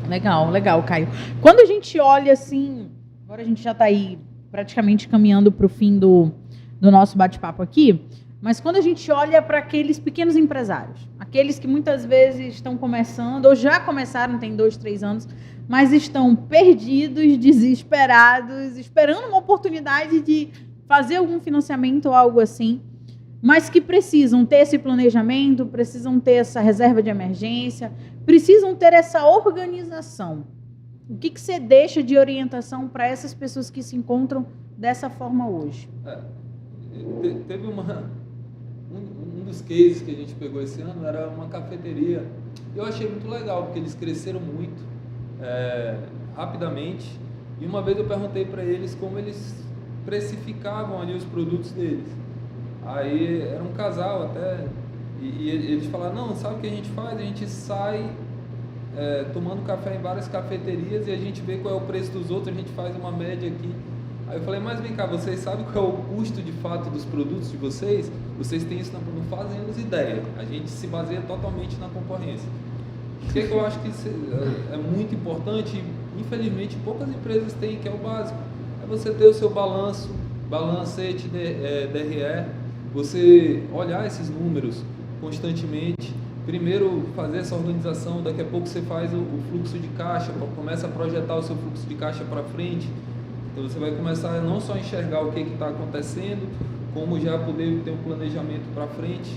Legal, Caio. Quando a gente olha assim, agora a gente já está aí praticamente caminhando para o fim do nosso bate-papo aqui, mas quando a gente olha para aqueles pequenos empresários, aqueles que muitas vezes estão começando, ou já começaram, tem 2, 3 anos, mas estão perdidos, desesperados, esperando uma oportunidade de fazer algum financiamento ou algo assim, mas que precisam ter esse planejamento, precisam ter essa reserva de emergência, precisam ter essa organização. O que você deixa de orientação para essas pessoas que se encontram dessa forma hoje? Teve um dos cases que a gente pegou esse ano, era uma cafeteria. Eu achei muito legal, porque eles cresceram muito rapidamente. E uma vez eu perguntei para eles como eles precificavam ali os produtos deles. Aí era um casal até, e eles falaram, não, sabe o que a gente faz? A gente sai tomando café em várias cafeterias e a gente vê qual é o preço dos outros, a gente faz uma média aqui. Aí eu falei, mas vem cá, vocês sabem qual é o custo de fato dos produtos de vocês? Vocês têm isso, não fazemos ideia. A gente se baseia totalmente na concorrência. O que eu acho que é muito importante, infelizmente poucas empresas têm, que é o básico. É você ter o seu balancete, DRE, você olhar esses números constantemente, primeiro fazer essa organização, daqui a pouco você faz o fluxo de caixa, começa a projetar o seu fluxo de caixa para frente. Então você vai começar a não só enxergar o que está acontecendo, como já poder ter um planejamento para frente.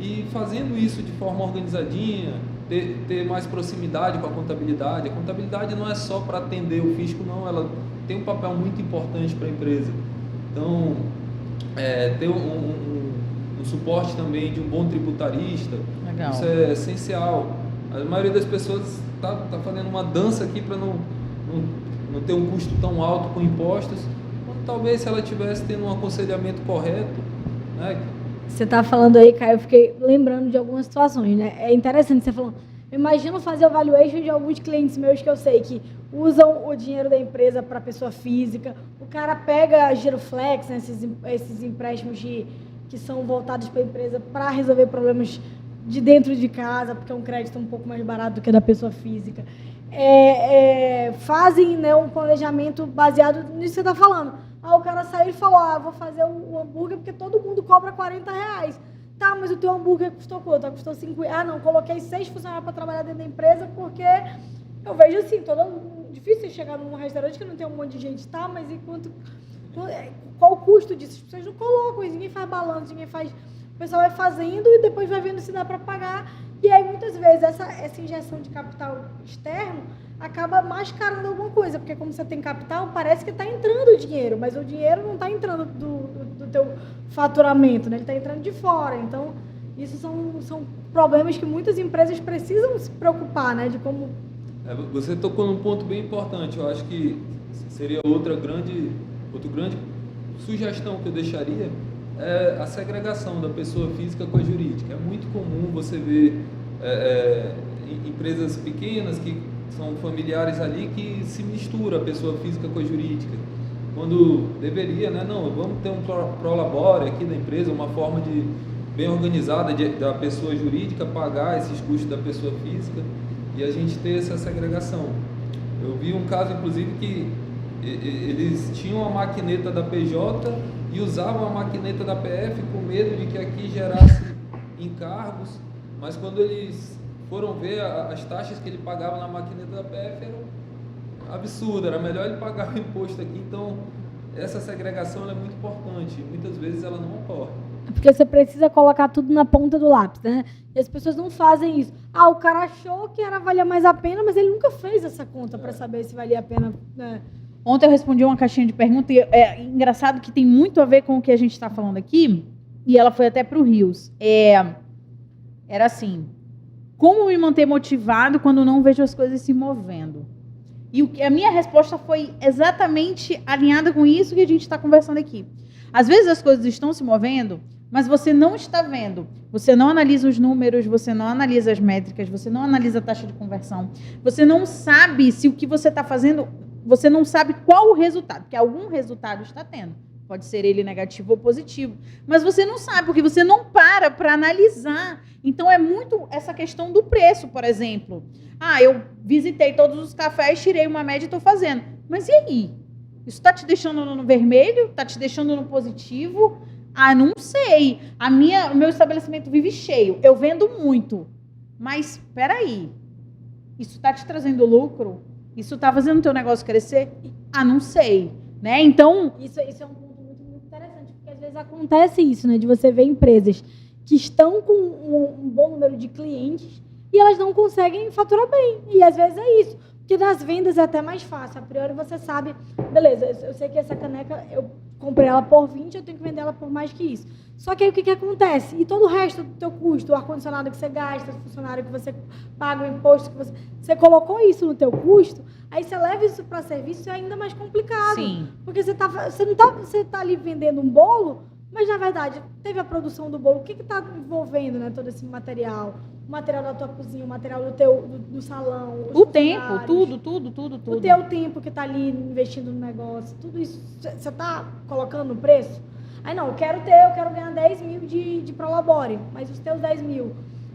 E fazendo isso de forma organizadinha, ter mais proximidade com a contabilidade. A contabilidade não é só para atender o fisco, não, ela tem um papel muito importante para a empresa. Então, ter um suporte também de um bom tributarista, Legal. Isso é essencial. A maioria das pessoas está fazendo uma dança aqui para não ter um custo tão alto com impostos, quando talvez se ela tivesse tendo um aconselhamento correto, né? Você está falando aí, Caio, eu fiquei lembrando de algumas situações, né? É interessante você falando. Eu imagino fazer o valuation de alguns clientes meus que eu sei que usam o dinheiro da empresa para pessoa física. O cara pega giroflex, né, esses empréstimos que são voltados para a empresa para resolver problemas de dentro de casa, porque é um crédito um pouco mais barato do que da pessoa física. Fazem, né, um planejamento baseado nisso que você está falando. O cara saiu e falou, vou fazer o hambúrguer porque todo mundo cobra R$40. Tá, mas o teu hambúrguer custou quanto? Custou 5. Não, coloquei 6 funcionários para trabalhar dentro da empresa porque eu vejo assim, difícil chegar num restaurante que não tem um monte de gente, tá? Mas qual o custo disso? As pessoas não colocam isso, ninguém faz balanço, ninguém faz... O pessoal vai fazendo e depois vai vendo se dá para pagar. E aí, muitas vezes, essa injeção de capital externo acaba mascarando alguma coisa, porque como você tem capital, parece que está entrando o dinheiro, mas o dinheiro não está entrando do teu faturamento, né? Ele está entrando de fora. Então, isso são problemas que muitas empresas precisam se preocupar, né? De como... Você tocou num ponto bem importante. Eu acho que seria outra grande sugestão que eu deixaria, é a segregação da pessoa física com a jurídica. É muito comum você ver empresas pequenas que são familiares ali que se mistura a pessoa física com a jurídica, quando deveria, né? Não, vamos ter um prolabore aqui da empresa, uma forma bem organizada da pessoa jurídica pagar esses custos da pessoa física e a gente ter essa segregação. Eu vi um caso, inclusive, que eles tinham a maquineta da PJ e usavam a maquineta da PF com medo de que aqui gerasse encargos, mas quando eles foram ver as taxas que ele pagava na maquineta da PF, eram absurdas, era melhor ele pagar o imposto aqui. Então, essa segregação é muito importante, muitas vezes ela não ocorre. Porque você precisa colocar tudo na ponta do lápis, né? E as pessoas não fazem isso. O cara achou que valia mais a pena, mas ele nunca fez essa conta para saber se valia a pena, né? Ontem eu respondi uma caixinha de perguntas e é engraçado que tem muito a ver com o que a gente está falando aqui, e ela foi até para o Rios. Era assim, como me manter motivado quando não vejo as coisas se movendo? E a minha resposta foi exatamente alinhada com isso que a gente está conversando aqui. Às vezes as coisas estão se movendo, mas você não está vendo. Você não analisa os números, você não analisa as métricas, você não analisa a taxa de conversão. Você não sabe se o que você está fazendo, você não sabe qual o resultado, porque algum resultado está tendo. Pode ser ele negativo ou positivo. Mas você não sabe, porque você não para analisar. Então, é muito essa questão do preço, por exemplo. Eu visitei todos os cafés, tirei uma média e estou fazendo. Mas e aí? Isso está te deixando no vermelho? Está te deixando no positivo? Não sei. O meu estabelecimento vive cheio. Eu vendo muito. Mas, espera aí. Isso está te trazendo lucro? Isso está fazendo o teu negócio crescer? Não sei. Né? Então... Isso é um ponto muito interessante, porque às vezes acontece isso, né? De você ver empresas que estão com um bom número de clientes e elas não conseguem faturar bem. E às vezes é isso. Porque nas vendas é até mais fácil. A priori você sabe, beleza, eu sei que essa caneca, eu comprei ela por 20, eu tenho que vender ela por mais que isso. Só que aí o que acontece? E todo o resto do teu custo, o ar-condicionado que você gasta, o funcionário que você paga, o imposto que você colocou isso no teu custo, aí você leva isso para serviço, é ainda mais complicado. Sim. Porque você tá ali vendendo um bolo, mas na verdade teve a produção do bolo. O que está envolvendo, né, todo esse material? O material da tua cozinha, o material do salão. O tempo, tudo. O teu tempo que está ali investindo no negócio. Tudo isso você está colocando no preço? Aí não, eu quero ganhar 10 mil de prolabore, mas os teus 10 mil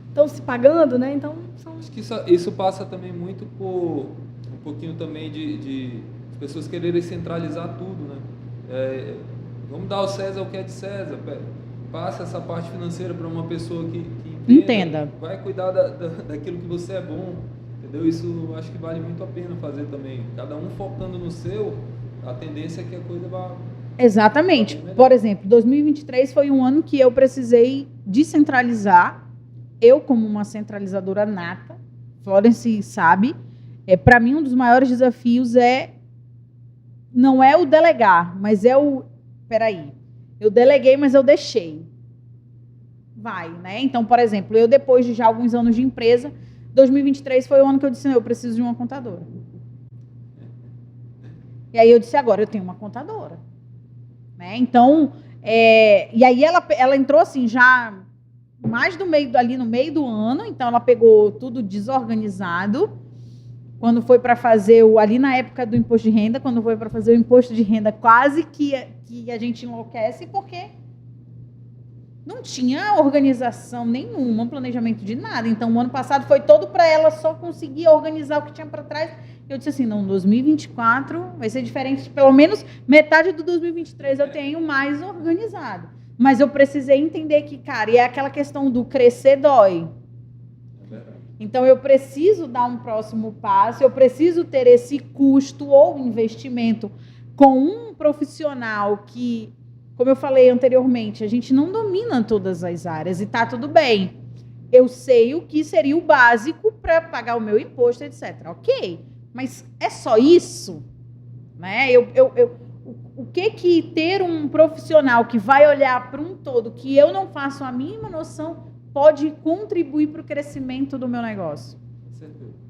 estão se pagando, né? Então são... Acho que isso passa também muito por um pouquinho também de as pessoas quererem centralizar tudo, né? Vamos dar ao César o que é de César. Passa essa parte financeira para uma pessoa que Entenda. Vai cuidar daquilo que você é bom, entendeu? Isso acho que vale muito a pena fazer também. Cada um focando no seu, a tendência é que a coisa vá... Exatamente. Por exemplo, 2023 foi um ano que eu precisei descentralizar. Eu, como uma centralizadora nata, Florence sabe, para mim um dos maiores desafios não é o delegar, mas é o... Peraí, eu deleguei, mas eu deixei. Vai, né? Então, por exemplo, eu depois de já alguns anos de empresa, 2023 foi o ano que eu disse, não, eu preciso de uma contadora. E aí eu disse, agora eu tenho uma contadora. Né? Então, e aí ela entrou assim, já mais ali no meio do ano, então ela pegou tudo desorganizado, quando foi para fazer, ali na época do imposto de renda, quando foi para fazer o imposto de renda, quase que a gente enlouquece, porque não tinha organização nenhuma, planejamento de nada. Então, o ano passado foi todo para ela só conseguir organizar o que tinha para trás. Eu disse assim, não, 2024 vai ser diferente, pelo menos metade do 2023 eu tenho mais organizado. Mas eu precisei entender que, cara, e é aquela questão do crescer dói. Então, eu preciso dar um próximo passo, eu preciso ter esse custo ou investimento com um profissional que, como eu falei anteriormente, a gente não domina todas as áreas e tá tudo bem. Eu sei o que seria o básico para pagar o meu imposto, etc. Ok, mas é só isso? Né? O que ter um profissional que vai olhar para um todo que eu não faço a mínima noção pode contribuir para o crescimento do meu negócio?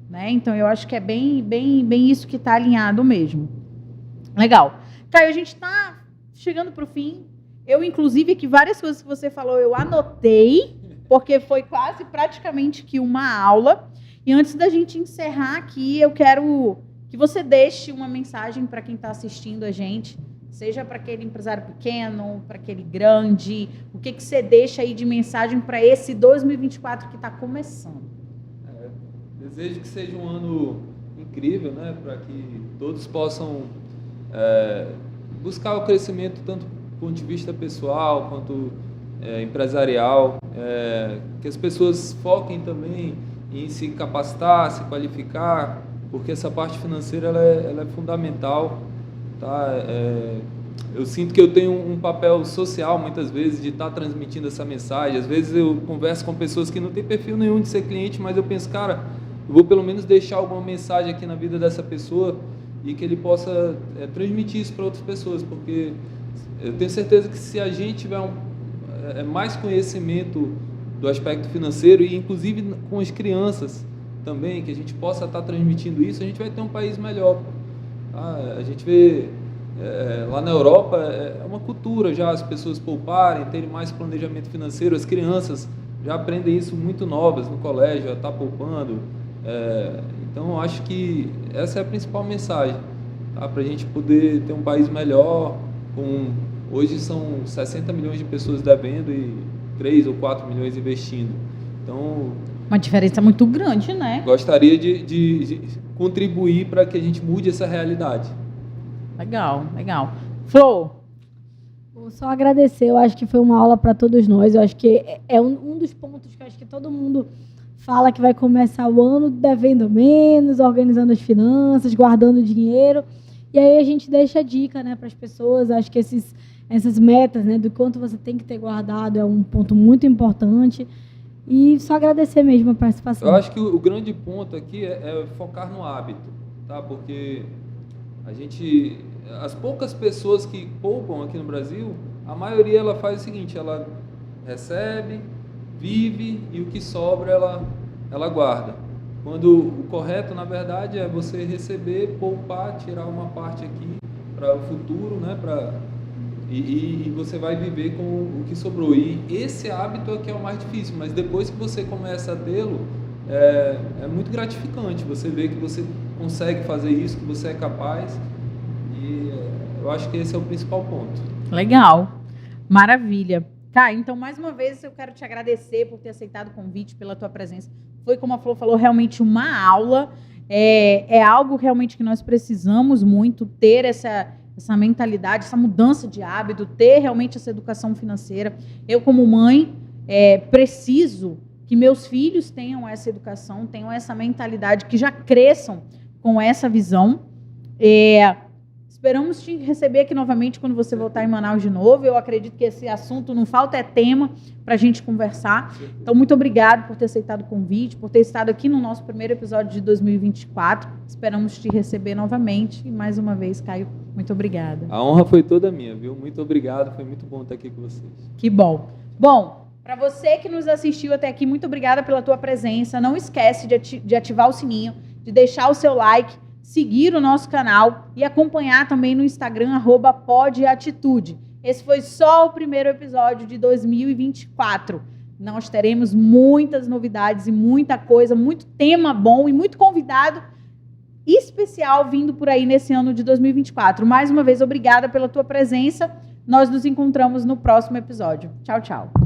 Né? Então, eu acho que é bem isso que está alinhado mesmo. Legal. Caio, a gente está chegando para o fim. Eu, inclusive, que várias coisas que você falou, eu anotei, porque foi quase praticamente que uma aula. E antes da gente encerrar aqui, eu quero que você deixe uma mensagem para quem está assistindo a gente, seja para aquele empresário pequeno, para aquele grande, o que você deixa aí de mensagem para esse 2024 que está começando? Desejo que seja um ano incrível, né, para que todos possam buscar o crescimento tanto do ponto de vista pessoal quanto empresarial, que as pessoas foquem também em se capacitar, se qualificar, porque essa parte financeira ela é fundamental. Tá? Eu sinto que eu tenho um papel social muitas vezes de estar transmitindo essa mensagem. Às vezes eu converso com pessoas que não têm perfil nenhum de ser cliente, mas eu penso, cara, eu vou pelo menos deixar alguma mensagem aqui na vida dessa pessoa e que ele possa transmitir isso para outras pessoas, porque eu tenho certeza que se a gente tiver mais conhecimento do aspecto financeiro e inclusive com as crianças também, que a gente possa estar transmitindo isso, a gente vai ter um país melhor. Tá? A gente vê lá na Europa é uma cultura já as pessoas pouparem, terem mais planejamento financeiro, as crianças já aprendem isso muito novas no colégio, já está poupando. Então eu acho que essa é a principal mensagem, tá? Para a gente poder ter um país melhor. Hoje são 60 milhões de pessoas devendo e 3 ou 4 milhões investindo. Então, uma diferença muito grande, né? Gostaria de contribuir para que a gente mude essa realidade. Legal, legal. Flor? Vou só agradecer, eu acho que foi uma aula para todos nós, eu acho que é um dos pontos que eu acho que todo mundo fala que vai começar o ano devendo menos, organizando as finanças, guardando dinheiro, e aí a gente deixa a dica, né, para as pessoas. Acho que essas metas, né, do quanto você tem que ter guardado é um ponto muito importante. E só agradecer mesmo a participação. Eu acho que o grande ponto aqui é focar no hábito, tá? Porque as poucas pessoas que poupam aqui no Brasil, a maioria ela faz o seguinte: ela recebe, vive e o que sobra ela guarda. Quando o correto, na verdade, é você receber, poupar, tirar uma parte aqui para o futuro, né? E você vai viver com o que sobrou. E esse hábito é que é o mais difícil, mas depois que você começa a tê-lo, é muito gratificante. Você vê que você consegue fazer isso, que você é capaz. E eu acho que esse é o principal ponto. Legal, maravilha. Tá, então mais uma vez eu quero te agradecer por ter aceitado o convite, pela tua presença. Foi, como a Flor falou, realmente uma aula. É algo realmente que nós precisamos muito ter essa mentalidade, essa mudança de hábito, ter realmente essa educação financeira. Eu, como mãe, preciso que meus filhos tenham essa educação, tenham essa mentalidade, que já cresçam com essa visão. Esperamos te receber aqui novamente quando você voltar em Manaus de novo. Eu acredito que esse assunto não falta tema para a gente conversar. Então, muito obrigado por ter aceitado o convite, por ter estado aqui no nosso primeiro episódio de 2024. Esperamos te receber novamente. E mais uma vez, Caio, muito obrigada. A honra foi toda minha, viu? Muito obrigado, foi muito bom estar aqui com vocês. Que bom. Bom, para você que nos assistiu até aqui, muito obrigada pela tua presença. Não esquece de ativar o sininho, de deixar o seu like, seguir o nosso canal e acompanhar também no Instagram, @podatitude. Esse foi só o primeiro episódio de 2024. Nós teremos muitas novidades e muita coisa, muito tema bom e muito convidado especial vindo por aí nesse ano de 2024. Mais uma vez, obrigada pela tua presença. Nós nos encontramos no próximo episódio. Tchau, tchau.